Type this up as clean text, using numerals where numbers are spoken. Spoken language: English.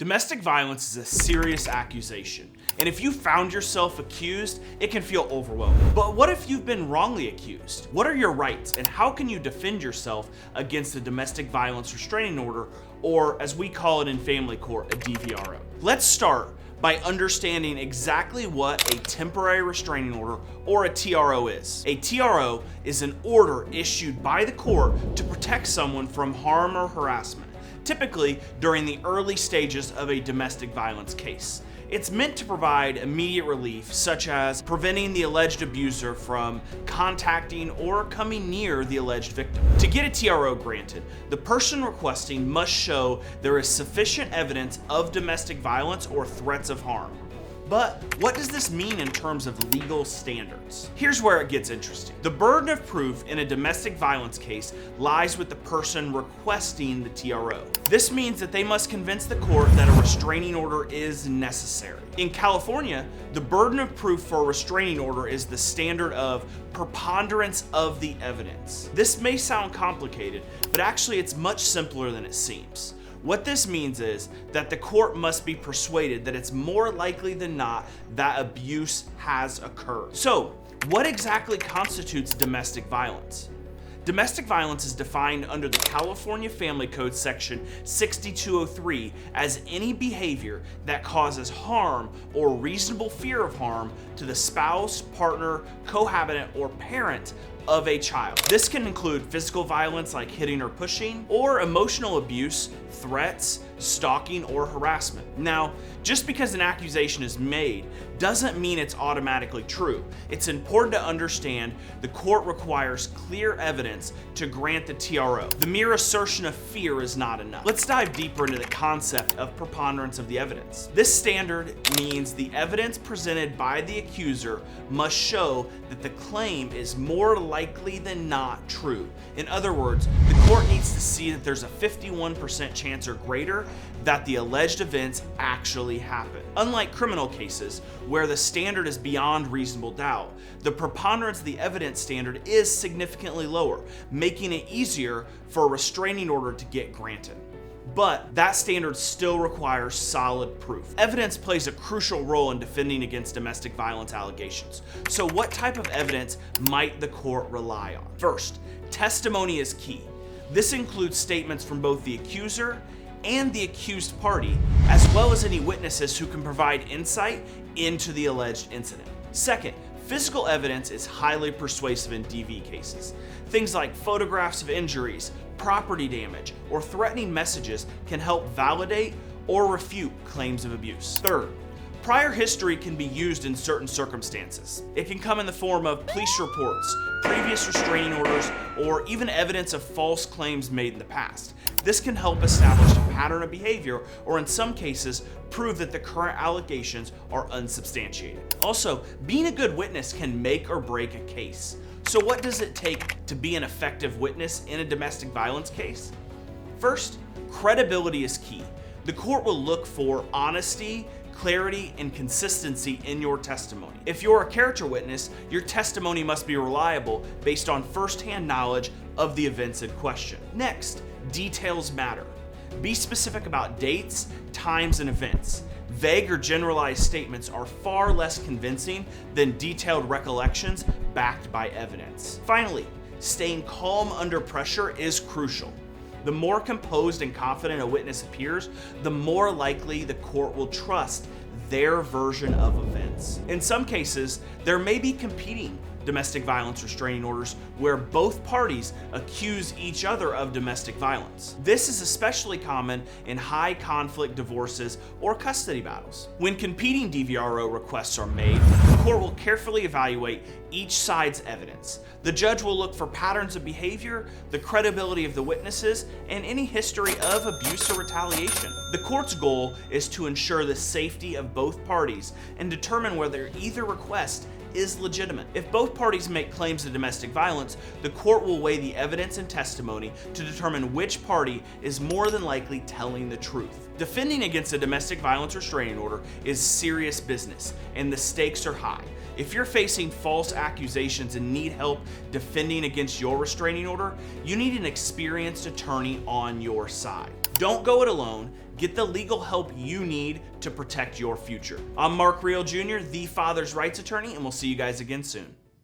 Domestic violence is a serious accusation, and if you found yourself accused, it can feel overwhelming. But what if you've been wrongly accused? What are your rights, and how can you defend yourself against a domestic violence restraining order, or as we call it in family court, a DVRO? Let's start by understanding exactly what a temporary restraining order or a TRO is. A TRO is an order issued by the court to protect someone from harm or harassment, typically during the early stages of a domestic violence case. It's meant to provide immediate relief, such as preventing the alleged abuser from contacting or coming near the alleged victim. To get a TRO granted, the person requesting must show there is sufficient evidence of domestic violence or threats of harm. But what does this mean in terms of legal standards? Here's where it gets interesting. The burden of proof in a domestic violence case lies with the person requesting the TRO. This means that they must convince the court that a restraining order is necessary. In California, the burden of proof for a restraining order is the standard of preponderance of the evidence. This may sound complicated, but actually it's much simpler than it seems. What this means is that the court must be persuaded that it's more likely than not that abuse has occurred. So, what exactly constitutes domestic violence? Domestic violence is defined under the California Family Code section 6203 as any behavior that causes harm or reasonable fear of harm to the spouse, partner, cohabitant, or parent of a child. This can include physical violence like hitting or pushing, or emotional abuse, threats, stalking, or harassment. Now, just because an accusation is made doesn't mean it's automatically true. It's important to understand the court requires clear evidence to grant the TRO. The mere assertion of fear is not enough. Let's dive deeper into the concept of preponderance of the evidence. This standard means the evidence presented by the accuser must show that the claim is more likely than not true. In other words, the court needs to see that there's a 51% chance or greater that the alleged events actually happen. Unlike criminal cases, where the standard is beyond reasonable doubt, the preponderance of the evidence standard is significantly lower, making it easier for a restraining order to get granted. But that standard still requires solid proof. Evidence plays a crucial role in defending against domestic violence allegations. So what type of evidence might the court rely on? First, testimony is key. This includes statements from both the accuser and the accused party, as well as any witnesses who can provide insight into the alleged incident. Second, physical evidence is highly persuasive in DV cases. Things like photographs of injuries, property damage, or threatening messages can help validate or refute claims of abuse. Third, prior history can be used in certain circumstances. It can come in the form of police reports, previous restraining orders, or even evidence of false claims made in the past. This can help establish a pattern of behavior, or in some cases, prove that the current allegations are unsubstantiated. Also, being a good witness can make or break a case. So what does it take to be an effective witness in a domestic violence case? First, credibility is key. The court will look for honesty, clarity, and consistency in your testimony. If you're a character witness, your testimony must be reliable based on first-hand knowledge of the events in question. Next, details matter. Be specific about dates, times, and events. Vague or generalized statements are far less convincing than detailed recollections backed by evidence. Finally, staying calm under pressure is crucial. The more composed and confident a witness appears, the more likely the court will trust their version of events. In some cases, there may be competing domestic violence restraining orders where both parties accuse each other of domestic violence. This is especially common in high conflict divorces or custody battles. When competing DVRO requests are made, the court will carefully evaluate each side's evidence. The judge will look for patterns of behavior, the credibility of the witnesses, and any history of abuse or retaliation. The court's goal is to ensure the safety of both parties and determine whether either request is legitimate. If both parties make claims of domestic violence, the court will weigh the evidence and testimony to determine which party is more than likely telling the truth. Defending against a domestic violence restraining order is serious business, and the stakes are high. If you're facing false accusations and need help defending against your restraining order, you need an experienced attorney on your side. Don't go it alone. Get the legal help you need to protect your future. I'm Mark Reel Jr., the Fathers Rights Attorney, and we'll see you guys again soon.